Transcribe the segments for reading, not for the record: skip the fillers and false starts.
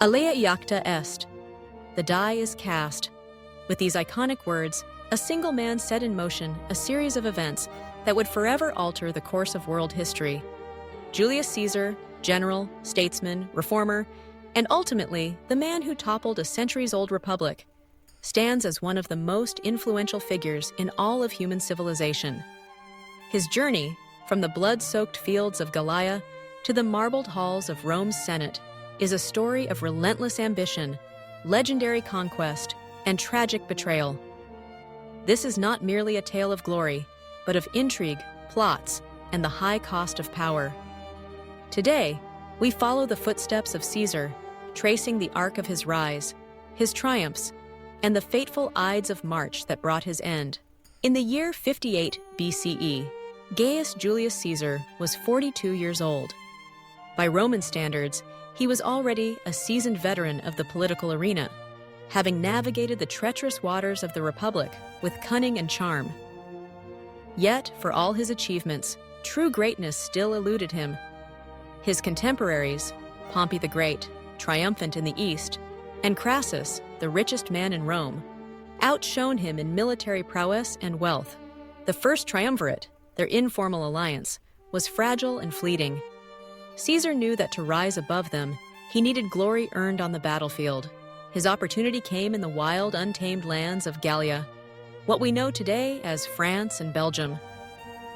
Alea iacta est. The die is cast. With these iconic words, a single man set in motion a series of events that would forever alter the course of world history. Julius Caesar, general, statesman, reformer, and ultimately the man who toppled a centuries-old republic, stands as one of the most influential figures in all of human civilization. His journey, from the blood-soaked fields of Gallia to the marbled halls of Rome's Senate, is a story of relentless ambition, legendary conquest, and tragic betrayal. This is not merely a tale of glory, but of intrigue, plots, and the high cost of power. Today, we follow the footsteps of Caesar, tracing the arc of his rise, his triumphs, and the fateful Ides of March that brought his end. In the year 58 BCE, Gaius Julius Caesar was 42 years old. By Roman standards, he was already a seasoned veteran of the political arena, having navigated the treacherous waters of the Republic with cunning and charm. Yet, for all his achievements, true greatness still eluded him. His contemporaries, Pompey the Great, triumphant in the East, and Crassus, the richest man in Rome, outshone him in military prowess and wealth. The first triumvirate, their informal alliance, was fragile and fleeting. Caesar knew that to rise above them, he needed glory earned on the battlefield. His opportunity came in the wild, untamed lands of Gallia, what we know today as France and Belgium.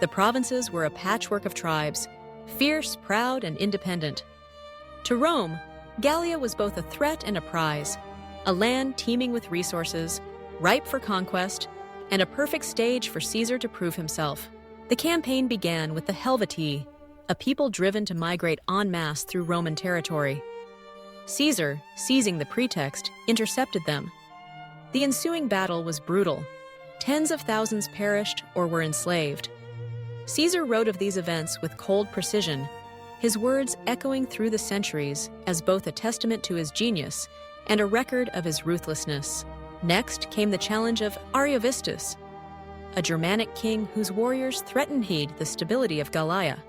The provinces were a patchwork of tribes, fierce, proud, and independent. To Rome, Gallia was both a threat and a prize, a land teeming with resources, ripe for conquest, and a perfect stage for Caesar to prove himself. The campaign began with the Helvetii, a people driven to migrate en masse through Roman territory. Caesar, seizing the pretext, intercepted them. The ensuing battle was brutal. Tens of thousands perished or were enslaved. Caesar wrote of these events with cold precision, his words echoing through the centuries as both a testament to his genius and a record of his ruthlessness. Next came the challenge of Ariovistus, a Germanic king whose warriors threatened the stability of Gallia.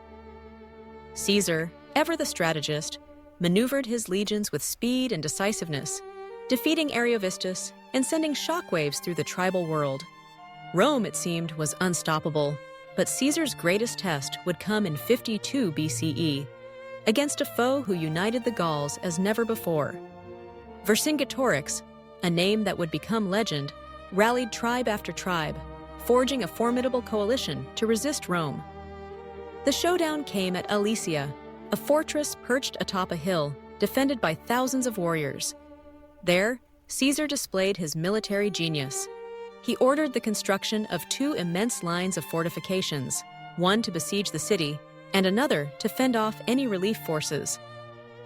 Caesar, ever the strategist, maneuvered his legions with speed and decisiveness, defeating Ariovistus and sending shockwaves through the tribal world. Rome, it seemed, was unstoppable, but Caesar's greatest test would come in 52 BCE, against a foe who united the Gauls as never before. Vercingetorix, a name that would become legend, rallied tribe after tribe, forging a formidable coalition to resist Rome. The showdown came at Alesia, a fortress perched atop a hill, defended by thousands of warriors. There, Caesar displayed his military genius. He ordered the construction of two immense lines of fortifications, one to besiege the city and another to fend off any relief forces.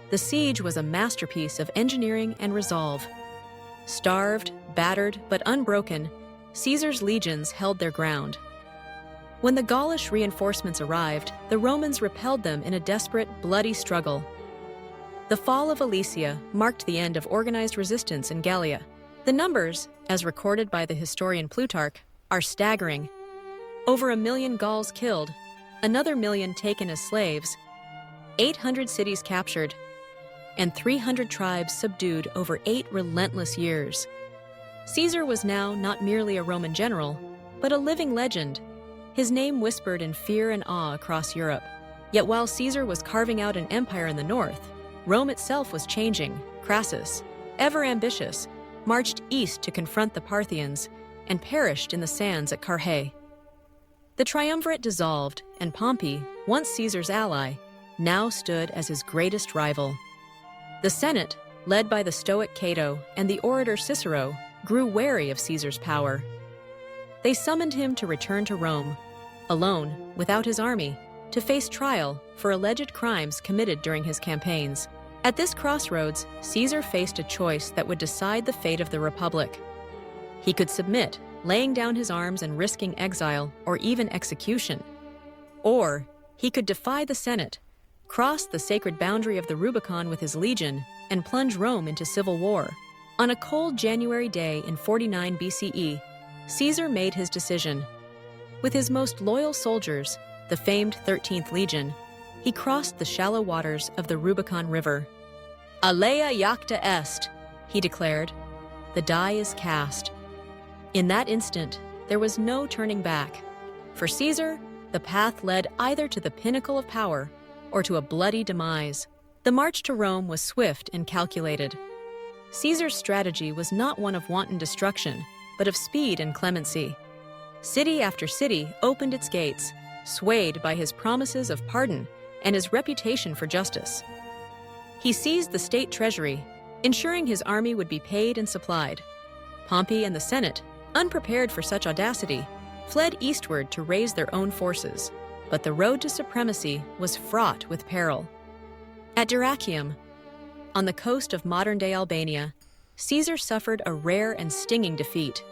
The siege was a masterpiece of engineering and resolve. Starved, battered, but unbroken, Caesar's legions held their ground. When the Gaulish reinforcements arrived, the Romans repelled them in a desperate, bloody struggle. The fall of Alesia marked the end of organized resistance in Gallia. The numbers, as recorded by the historian Plutarch, are staggering. Over 1 million Gauls killed, another 1 million taken as slaves, 800 cities captured, and 300 tribes subdued over 8 relentless years. Caesar was now not merely a Roman general, but a living legend, his name whispered in fear and awe across Europe. Yet while Caesar was carving out an empire in the north, Rome itself was changing. Crassus, ever ambitious, marched east to confront the Parthians and perished in the sands at Carrhae. The triumvirate dissolved, and Pompey, once Caesar's ally, now stood as his greatest rival. The Senate, led by the Stoic Cato and the orator Cicero, grew wary of Caesar's power. They summoned him to return to Rome, alone, without his army, to face trial for alleged crimes committed during his campaigns. At this crossroads, Caesar faced a choice that would decide the fate of the Republic. He could submit, laying down his arms and risking exile or even execution. Or he could defy the Senate, cross the sacred boundary of the Rubicon with his legion, and plunge Rome into civil war. On a cold January day in 49 BCE, Caesar made his decision. With his most loyal soldiers, the famed 13th Legion, he crossed the shallow waters of the Rubicon River. Alea iacta est, he declared. The die is cast. In that instant, there was no turning back. For Caesar, the path led either to the pinnacle of power or to a bloody demise. The march to Rome was swift and calculated. Caesar's strategy was not one of wanton destruction, but of speed and clemency. City after city opened its gates, swayed by his promises of pardon and his reputation for justice. He seized the state treasury, ensuring his army would be paid and supplied. Pompey and the Senate, unprepared for such audacity, fled eastward to raise their own forces, but the road to supremacy was fraught with peril. At Dyrrhachium, on the coast of modern-day Albania, Caesar suffered a rare and stinging defeat.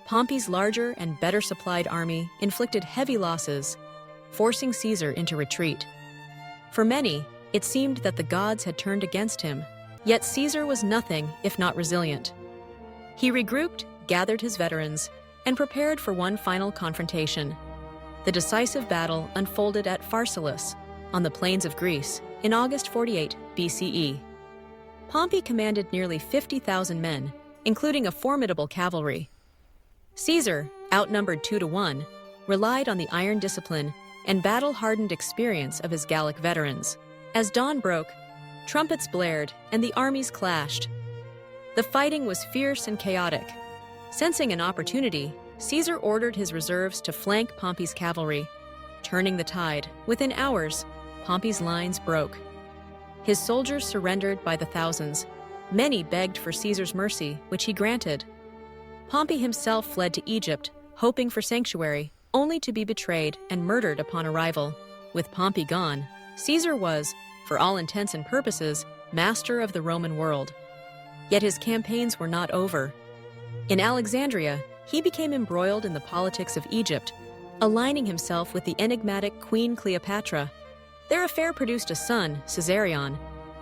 Pompey's larger and better supplied army inflicted heavy losses, forcing Caesar into retreat. For many, it seemed that the gods had turned against him, yet Caesar was nothing if not resilient. He regrouped, gathered his veterans, and prepared for one final confrontation. The decisive battle unfolded at Pharsalus, on the plains of Greece, in August 48 BCE. Pompey commanded nearly 50,000 men, including a formidable cavalry. Caesar, outnumbered 2-1, relied on the iron discipline and battle-hardened experience of his Gallic veterans. As dawn broke, trumpets blared and the armies clashed. The fighting was fierce and chaotic. Sensing an opportunity, Caesar ordered his reserves to flank Pompey's cavalry. Turning the tide, within hours, Pompey's lines broke. His soldiers surrendered by the thousands. Many begged for Caesar's mercy, which he granted. Pompey himself fled to Egypt, hoping for sanctuary, only to be betrayed and murdered upon arrival. With Pompey gone, Caesar was, for all intents and purposes, master of the Roman world. Yet his campaigns were not over. In Alexandria, he became embroiled in the politics of Egypt, aligning himself with the enigmatic Queen Cleopatra. Their affair produced a son, Caesarion,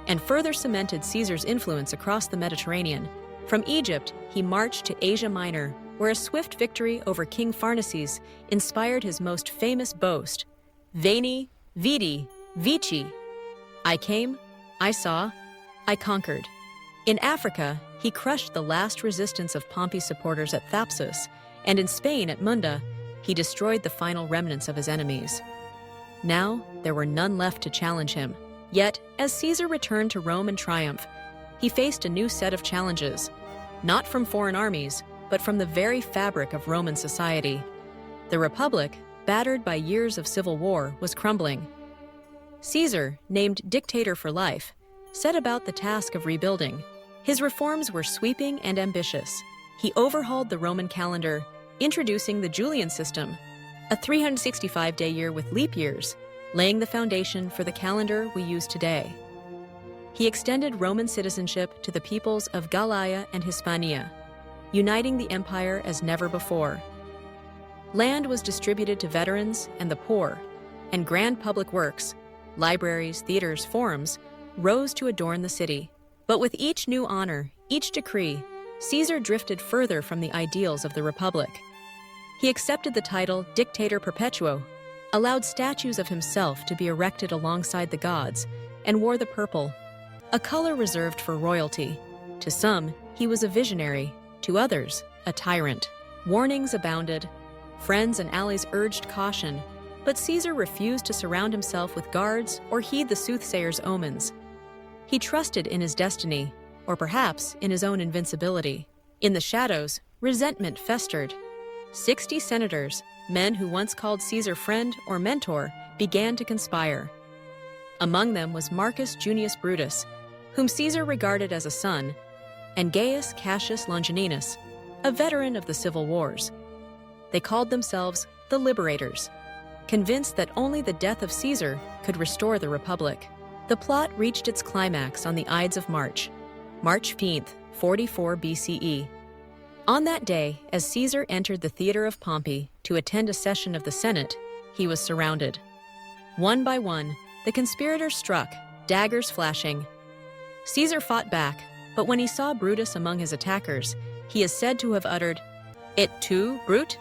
and further cemented Caesar's influence across the Mediterranean. From Egypt, he marched to Asia Minor, where a swift victory over King Pharnaces inspired his most famous boast, Veni, Vidi, Vici. I came, I saw, I conquered. In Africa, he crushed the last resistance of Pompey's supporters at Thapsus, and in Spain at Munda, he destroyed the final remnants of his enemies. Now, there were none left to challenge him. Yet, as Caesar returned to Rome in triumph, he faced a new set of challenges, not from foreign armies, but from the very fabric of Roman society. The Republic, battered by years of civil war, was crumbling. Caesar, named dictator for life, set about the task of rebuilding. His reforms were sweeping and ambitious. He overhauled the Roman calendar, introducing the Julian system, a 365-day year with leap years, laying the foundation for the calendar we use today. He extended Roman citizenship to the peoples of Gallia and Hispania, uniting the empire as never before. Land was distributed to veterans and the poor, and grand public works, libraries, theaters, forums, rose to adorn the city. But with each new honor, each decree, Caesar drifted further from the ideals of the Republic. He accepted the title Dictator Perpetuo, allowed statues of himself to be erected alongside the gods, and wore the purple, a color reserved for royalty. To some, he was a visionary, to others, a tyrant. Warnings abounded. Friends and allies urged caution, but Caesar refused to surround himself with guards or heed the soothsayer's omens. He trusted in his destiny, or perhaps in his own invincibility. In the shadows, resentment festered. 60 senators, men who once called Caesar friend or mentor, began to conspire. Among them was Marcus Junius Brutus, whom Caesar regarded as a son, and Gaius Cassius Longinus, a veteran of the civil wars. They called themselves the Liberators, convinced that only the death of Caesar could restore the Republic. The plot reached its climax on the Ides of March, March 15th, 44 BCE. On that day, as Caesar entered the theater of Pompey to attend a session of the Senate, he was surrounded. One by one, the conspirators struck, daggers flashing. Caesar fought back, but when he saw Brutus among his attackers, he is said to have uttered, "It too, Brute?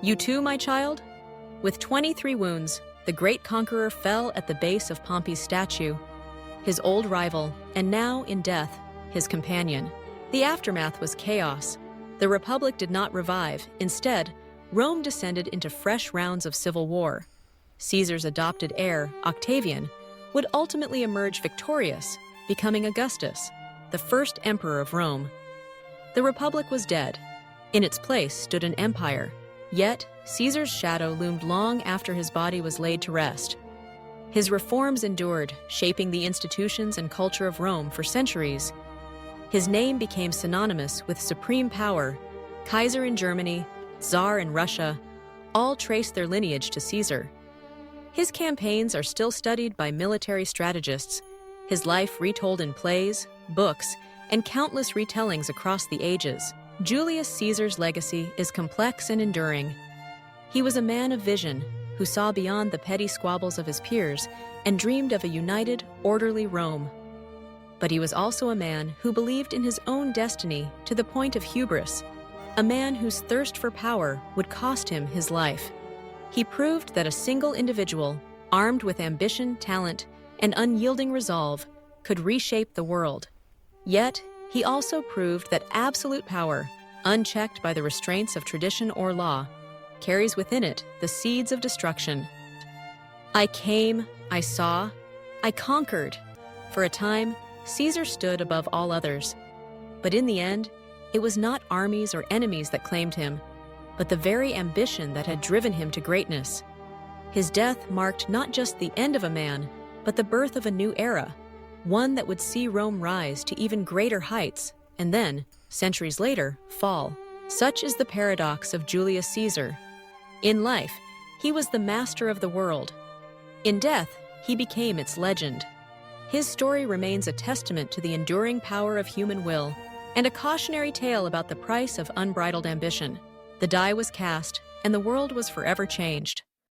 You too, my child?" With 23 wounds, the great conqueror fell at the base of Pompey's statue. his old rival, and now, in death, his companion. The aftermath was chaos. The Republic did not revive. Instead, Rome descended into fresh rounds of civil war. Caesar's adopted heir, Octavian, would ultimately emerge victorious, becoming Augustus, the first emperor of Rome. The Republic was dead. In its place stood an empire. Yet, Caesar's shadow loomed long after his body was laid to rest. His reforms endured, shaping the institutions and culture of Rome for centuries. His name became synonymous with supreme power. Kaiser in Germany, Tsar in Russia, all trace their lineage to Caesar. His campaigns are still studied by military strategists, his life retold in plays, books, and countless retellings across the ages. Julius Caesar's legacy is complex and enduring. He was a man of vision who saw beyond the petty squabbles of his peers and dreamed of a united, orderly Rome. But he was also a man who believed in his own destiny to the point of hubris, a man whose thirst for power would cost him his life. He proved that a single individual, armed with ambition, talent, and unyielding resolve, could reshape the world. Yet, he also proved that absolute power, unchecked by the restraints of tradition or law, carries within it the seeds of destruction. I came, I saw, I conquered. For a time, Caesar stood above all others. But in the end, it was not armies or enemies that claimed him, but the very ambition that had driven him to greatness. His death marked not just the end of a man, but the birth of a new era, one that would see Rome rise to even greater heights, and then, centuries later, fall. Such is the paradox of Julius Caesar. In life, he was the master of the world. In death, he became its legend. His story remains a testament to the enduring power of human will and a cautionary tale about the price of unbridled ambition. The die was cast, and the world was forever changed.